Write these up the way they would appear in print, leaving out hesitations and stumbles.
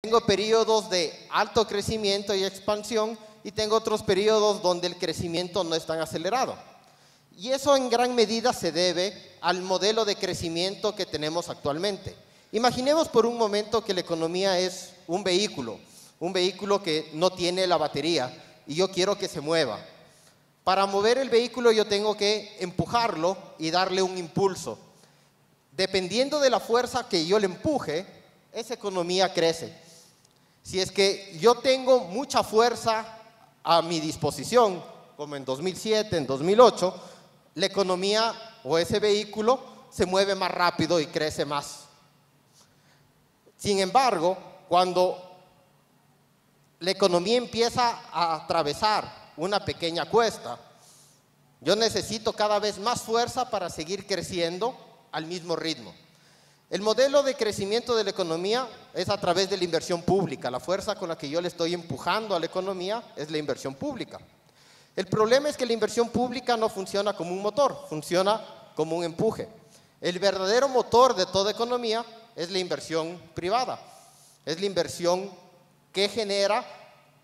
tengo periodos de alto crecimiento y expansión y tengo otros periodos donde el crecimiento no es tan acelerado. Y eso en gran medida se debe al modelo de crecimiento que tenemos actualmente. Imaginemos por un momento que la economía es un vehículo que no tiene la batería y yo quiero que se mueva. Para mover el vehículo yo tengo que empujarlo y darle un impulso. Dependiendo de la fuerza que yo le empuje, esa economía crece. Si es que yo tengo mucha fuerza a mi disposición, como en 2007, en 2008, la economía o ese vehículo se mueve más rápido y crece más. Sin embargo, cuando la economía empieza a atravesar una pequeña cuesta, yo necesito cada vez más fuerza para seguir creciendo al mismo ritmo. El modelo de crecimiento de la economía es a través de la inversión pública. La fuerza con la que yo le estoy empujando a la economía es la inversión pública. El problema es que la inversión pública no funciona como un motor, funciona como un empuje. El verdadero motor de toda economía es la inversión privada. Es la inversión que genera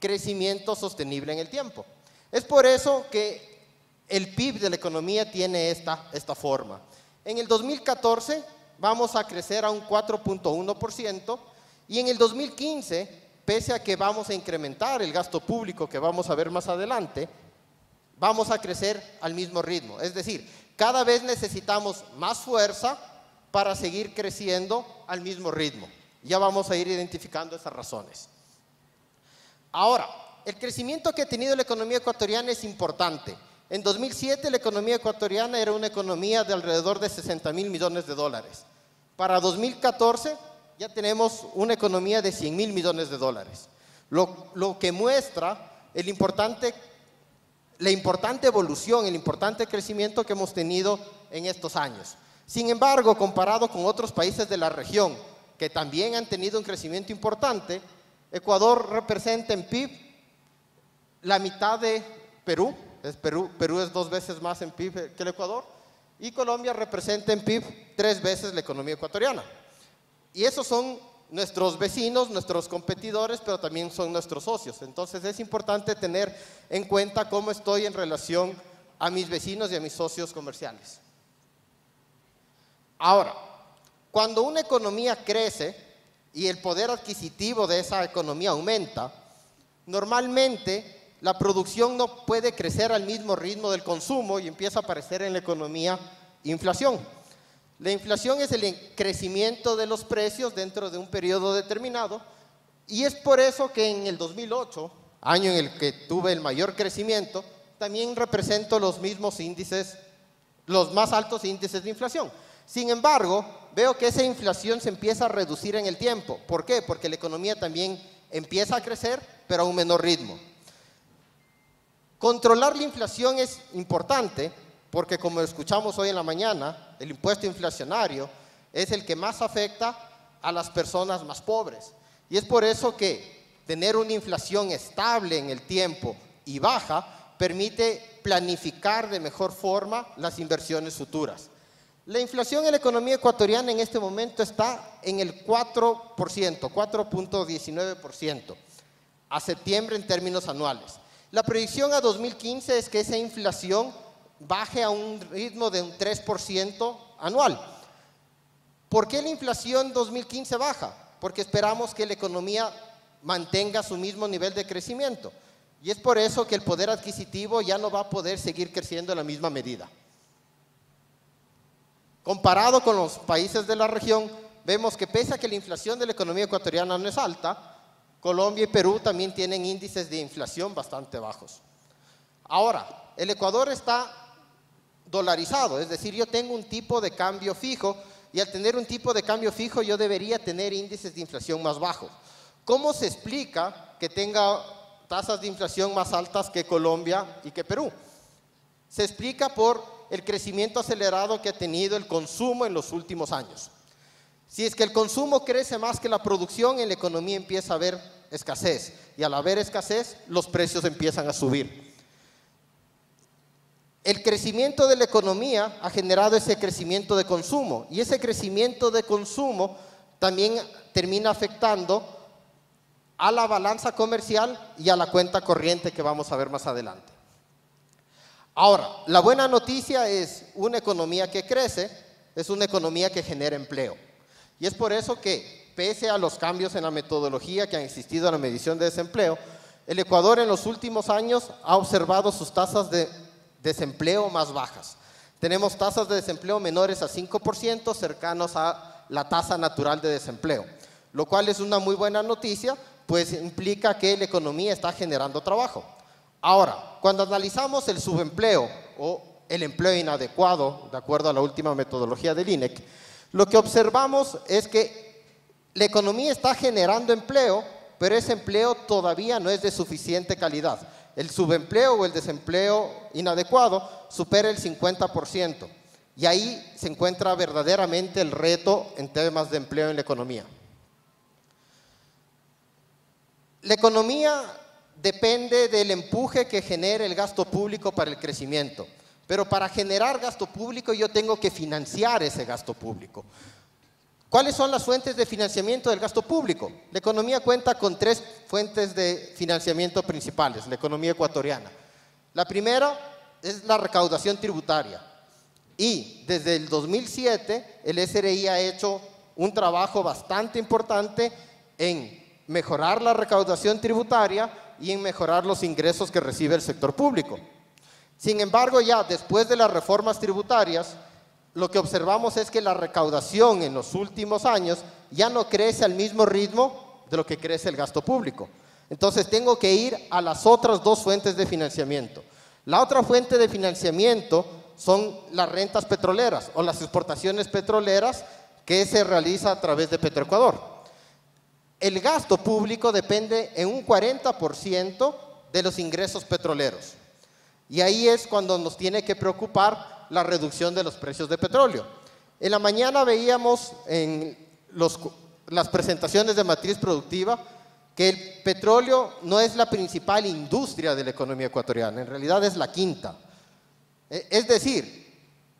crecimiento sostenible en el tiempo. Es por eso que el PIB de la economía tiene esta forma. En el 2014 vamos a crecer a un 4.1% y en el 2015, pese a que vamos a incrementar el gasto público que vamos a ver más adelante, vamos a crecer al mismo ritmo. Es decir, cada vez necesitamos más fuerza para seguir creciendo al mismo ritmo. Ya vamos a ir identificando esas razones. Ahora, el crecimiento que ha tenido la economía ecuatoriana es importante. En 2007 la economía ecuatoriana era una economía de alrededor de 60.000 millones de dólares. Para 2014 ya tenemos una economía de 100.000 millones de dólares. Lo que muestra la importante evolución, el importante crecimiento que hemos tenido en estos años. Sin embargo, comparado con otros países de la región que también han tenido un crecimiento importante, Ecuador representa en PIB la mitad de Perú. Perú es 2 veces más en PIB que el Ecuador, y Colombia representa en PIB 3 veces la economía ecuatoriana. Y esos son nuestros vecinos, nuestros competidores, pero también son nuestros socios. Entonces es importante tener en cuenta cómo estoy en relación a mis vecinos y a mis socios comerciales. Ahora, cuando una economía crece y el poder adquisitivo de esa economía aumenta, normalmente la producción no puede crecer al mismo ritmo del consumo y empieza a aparecer en la economía inflación. La inflación es el crecimiento de los precios dentro de un periodo determinado y es por eso que en el 2008, año en el que tuve el mayor crecimiento, también represento los mismos índices, los más altos índices de inflación. Sin embargo, veo que esa inflación se empieza a reducir en el tiempo. ¿Por qué? Porque la economía también empieza a crecer, pero a un menor ritmo. Controlar la inflación es importante porque, como escuchamos hoy en la mañana, el impuesto inflacionario es el que más afecta a las personas más pobres. Y es por eso que tener una inflación estable en el tiempo y baja permite planificar de mejor forma las inversiones futuras. La inflación en la economía ecuatoriana en este momento está en el 4%, 4.19% a septiembre en términos anuales. La proyección a 2015 es que esa inflación baje a un ritmo de un 3% anual. ¿Por qué la inflación 2015 baja? Porque esperamos que la economía mantenga su mismo nivel de crecimiento. Y es por eso que el poder adquisitivo ya no va a poder seguir creciendo en la misma medida. Comparado con los países de la región, vemos que pese a que la inflación de la economía ecuatoriana no es alta, Colombia y Perú también tienen índices de inflación bastante bajos. Ahora, el Ecuador está dolarizado, es decir, yo tengo un tipo de cambio fijo y al tener un tipo de cambio fijo yo debería tener índices de inflación más bajos. ¿Cómo se explica que tenga tasas de inflación más altas que Colombia y que Perú? Se explica por el crecimiento acelerado que ha tenido el consumo en los últimos años. Si es que el consumo crece más que la producción, en la economía empieza a haber escasez. Y al haber escasez, los precios empiezan a subir. El crecimiento de la economía ha generado ese crecimiento de consumo. Y ese crecimiento de consumo también termina afectando a la balanza comercial y a la cuenta corriente que vamos a ver más adelante. Ahora, la buena noticia es una economía que crece, es una economía que genera empleo. Y es por eso que, pese a los cambios en la metodología que han existido en la medición de desempleo, el Ecuador en los últimos años ha observado sus tasas de desempleo más bajas. Tenemos tasas de desempleo menores a 5%, cercanos a la tasa natural de desempleo, lo cual es una muy buena noticia, pues implica que la economía está generando trabajo. Ahora, cuando analizamos el subempleo o el empleo inadecuado, de acuerdo a la última metodología del INEC, lo que observamos es que la economía está generando empleo, pero ese empleo todavía no es de suficiente calidad. El subempleo o el desempleo inadecuado supera el 50%, y ahí se encuentra verdaderamente el reto en temas de empleo en la economía. La economía depende del empuje que genere el gasto público para el crecimiento, pero para generar gasto público yo tengo que financiar ese gasto público. ¿Cuáles son las fuentes de financiamiento del gasto público? La economía cuenta con 3 fuentes de financiamiento principales, la economía ecuatoriana. La primera es la recaudación tributaria, y desde el 2007 el SRI ha hecho un trabajo bastante importante en mejorar la recaudación tributaria y en mejorar los ingresos que recibe el sector público. Sin embargo, ya después de las reformas tributarias, lo que observamos es que la recaudación en los últimos años ya no crece al mismo ritmo de lo que crece el gasto público. Entonces tengo que ir a las otras 2 fuentes de financiamiento. La otra fuente de financiamiento son las rentas petroleras o las exportaciones petroleras que se realiza a través de Petroecuador. El gasto público depende en un 40% de los ingresos petroleros. Y ahí es cuando nos tiene que preocupar la reducción de los precios de petróleo. En la mañana veíamos en las presentaciones de matriz productiva que el petróleo no es la principal industria de la economía ecuatoriana, en realidad es la quinta. Es decir,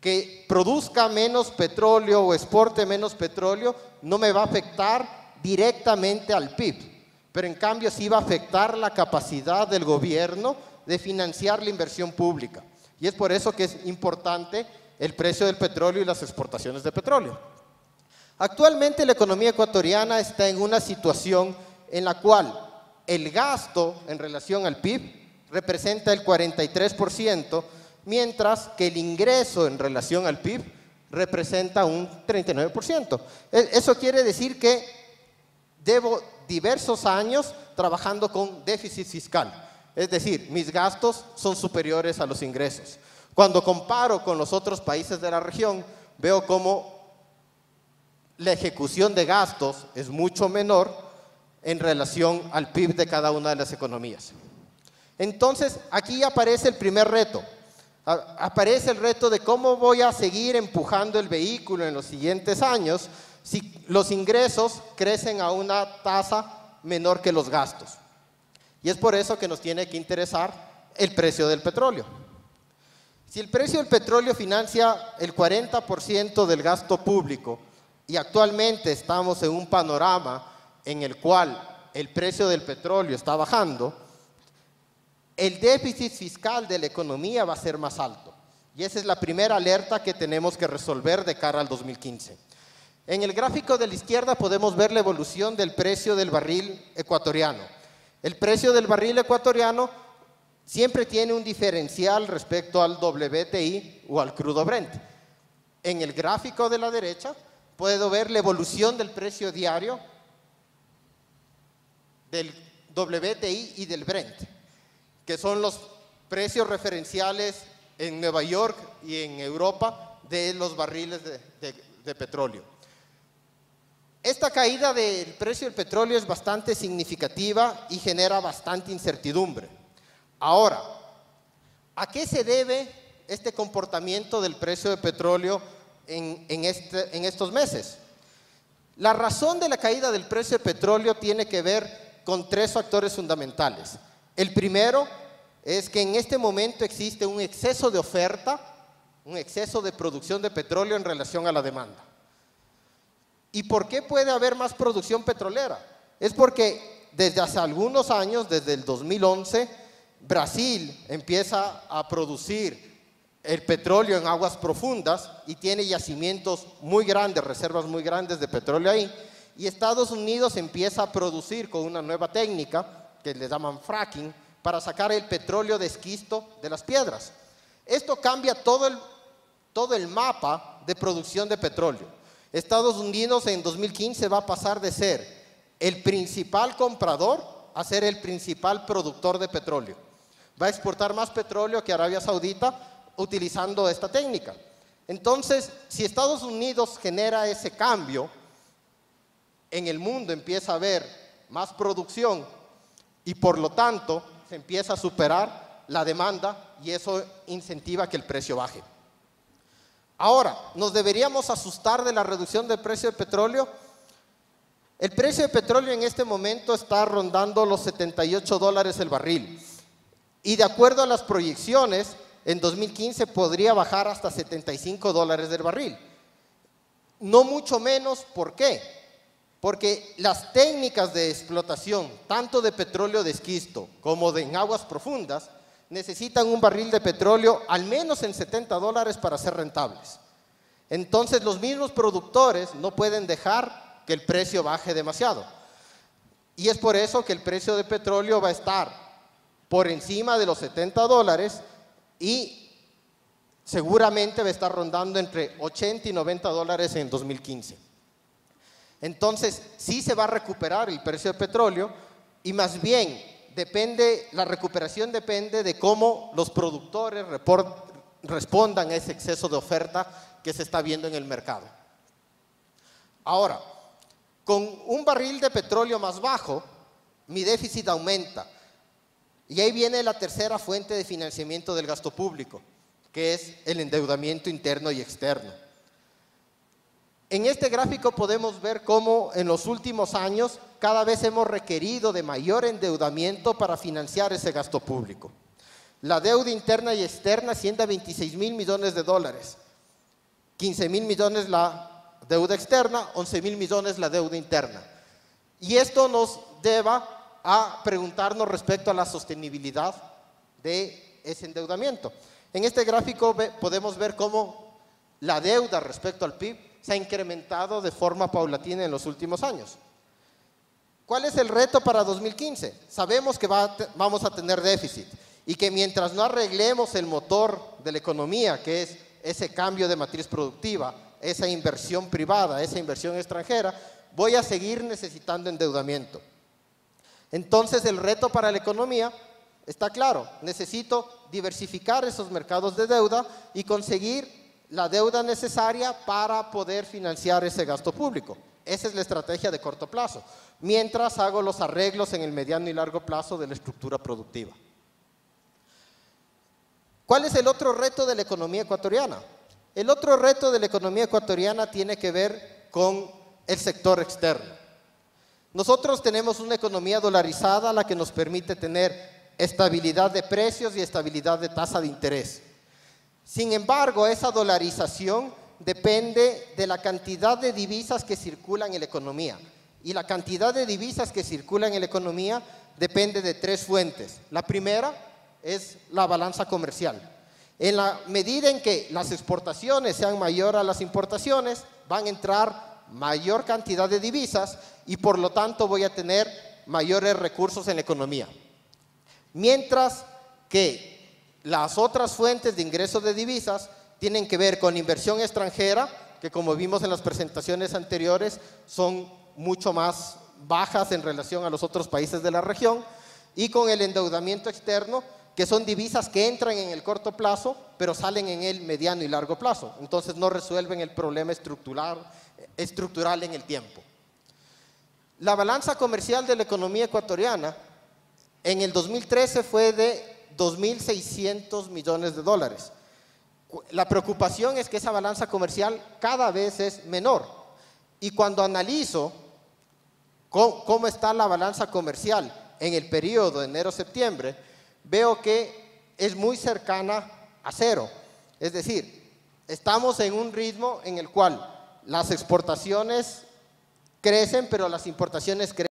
que produzca menos petróleo o exporte menos petróleo no me va a afectar directamente al PIB, pero en cambio sí va a afectar la capacidad del gobierno de financiar la inversión pública. Y es por eso que es importante el precio del petróleo y las exportaciones de petróleo. Actualmente la economía ecuatoriana está en una situación en la cual el gasto en relación al PIB representa el 43%, mientras que el ingreso en relación al PIB representa un 39%. Eso quiere decir que llevo diversos años trabajando con déficit fiscal, es decir, mis gastos son superiores a los ingresos. Cuando comparo con los otros países de la región, veo cómo la ejecución de gastos es mucho menor en relación al PIB de cada una de las economías. Entonces, aquí aparece el primer reto. Aparece el reto de cómo voy a seguir empujando el vehículo en los siguientes años si los ingresos crecen a una tasa menor que los gastos. Y es por eso que nos tiene que interesar el precio del petróleo. Si el precio del petróleo financia el 40% del gasto público y actualmente estamos en un panorama en el cual el precio del petróleo está bajando, el déficit fiscal de la economía va a ser más alto. Y esa es la primera alerta que tenemos que resolver de cara al 2015. En el gráfico de la izquierda podemos ver la evolución del precio del barril ecuatoriano. El precio del barril ecuatoriano siempre tiene un diferencial respecto al WTI o al crudo Brent. En el gráfico de la derecha puedo ver la evolución del precio diario del WTI y del Brent, que son los precios referenciales en Nueva York y en Europa de los barriles de petróleo. Esta caída del precio del petróleo es bastante significativa y genera bastante incertidumbre. Ahora, ¿a qué se debe este comportamiento del precio de petróleo en estos meses? La razón de la caída del precio de petróleo tiene que ver con 3 factores fundamentales. El primero es que en este momento existe un exceso de oferta, un exceso de producción de petróleo en relación a la demanda. ¿Y por qué puede haber más producción petrolera? Es porque desde hace algunos años, desde el 2011, Brasil empieza a producir el petróleo en aguas profundas y tiene yacimientos muy grandes, reservas muy grandes de petróleo ahí. Y Estados Unidos empieza a producir con una nueva técnica que le llaman fracking para sacar el petróleo de esquisto de las piedras. Esto cambia todo el mapa de producción de petróleo. Estados Unidos en 2015 va a pasar de ser el principal comprador a ser el principal productor de petróleo. Va a exportar más petróleo que Arabia Saudita utilizando esta técnica. Entonces, si Estados Unidos genera ese cambio, en el mundo empieza a haber más producción y por lo tanto se empieza a superar la demanda y eso incentiva que el precio baje. Ahora, ¿nos deberíamos asustar de la reducción del precio del petróleo? El precio de petróleo en este momento está rondando los $78 el barril y de acuerdo a las proyecciones, en 2015 podría bajar hasta $75 del barril. No mucho menos, ¿por qué? Porque las técnicas de explotación, tanto de petróleo de esquisto como en aguas profundas, necesitan un barril de petróleo al menos en $70 para ser rentables. Entonces los mismos productores no pueden dejar que el precio baje demasiado. Y es por eso que el precio de petróleo va a estar por encima de los $70 y seguramente va a estar rondando entre $80 y $90 en 2015. Entonces, sí se va a recuperar el precio del petróleo y más bien la recuperación depende de cómo los productores respondan a ese exceso de oferta que se está viendo en el mercado. Ahora, con un barril de petróleo más bajo, mi déficit aumenta. Y ahí viene la tercera fuente de financiamiento del gasto público, que es el endeudamiento interno y externo. En este gráfico podemos ver cómo en los últimos años cada vez hemos requerido de mayor endeudamiento para financiar ese gasto público. La deuda interna y externa asciende a $26,000 millones, 15,000 millones la deuda externa, 11,000 millones la deuda interna. Y esto nos lleva a preguntarnos respecto a la sostenibilidad de ese endeudamiento. En este gráfico podemos ver cómo la deuda respecto al PIB se ha incrementado de forma paulatina en los últimos años. ¿Cuál es el reto para 2015? Sabemos que vamos a tener déficit y que mientras no arreglemos el motor de la economía, que es ese cambio de matriz productiva, esa inversión privada, esa inversión extranjera, voy a seguir necesitando endeudamiento. Entonces el reto para la economía está claro, necesito diversificar esos mercados de deuda y conseguir la deuda necesaria para poder financiar ese gasto público. Esa es la estrategia de corto plazo, mientras hago los arreglos en el mediano y largo plazo de la estructura productiva. ¿Cuál es el otro reto de la economía ecuatoriana? El otro reto de la economía ecuatoriana tiene que ver con el sector externo. Nosotros tenemos una economía dolarizada, la que nos permite tener estabilidad de precios y estabilidad de tasa de interés. Sin embargo, esa dolarización depende de la cantidad de divisas que circulan en la economía. Y la cantidad de divisas que circulan en la economía depende de tres fuentes. La primera es la balanza comercial. En la medida en que las exportaciones sean mayor a las importaciones, van a entrar mayor cantidad de divisas y por lo tanto voy a tener mayores recursos en la economía. Mientras que las otras fuentes de ingresos de divisas tienen que ver con inversión extranjera, que como vimos en las presentaciones anteriores, son mucho más bajas en relación a los otros países de la región, y con el endeudamiento externo, que son divisas que entran en el corto plazo, pero salen en el mediano y largo plazo. Entonces no resuelven el problema estructural en el tiempo. La balanza comercial de la economía ecuatoriana en el 2013 fue de $2,600 millones. La preocupación es que esa balanza comercial cada vez es menor. Y cuando analizo cómo está la balanza comercial en el periodo de enero-septiembre, veo que es muy cercana a cero. Es decir, estamos en un ritmo en el cual las exportaciones crecen, pero las importaciones crecen